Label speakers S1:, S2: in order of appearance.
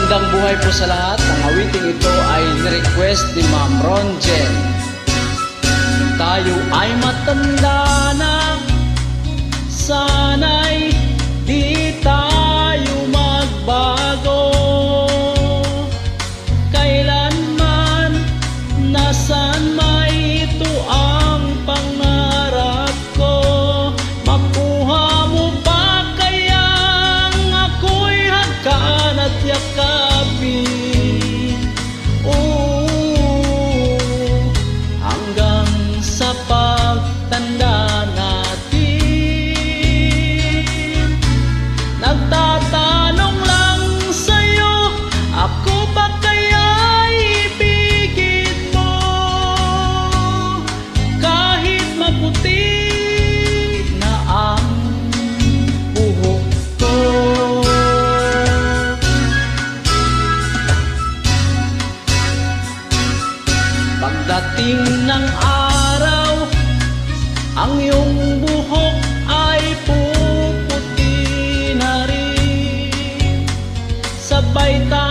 S1: Magandang buhay po sa lahat. Ang awiting ito ay ni-request ni Ma'am Ronjen. Tayo ay matanda na, sana'y di tayo magbago. Kailanman, nasan may ito ang pangarap ko. Makuha mo ba kayang ako'y hagkan at yakapin? Hanggang sa pagtanda natin, nagtatanong lang sa'yo, ako ba kaya'y ibigin mo? Kahit maputi na ang buhok ko. Pagdating ng araw, ang iyong buhok ay puputi na rin. Sabay tayo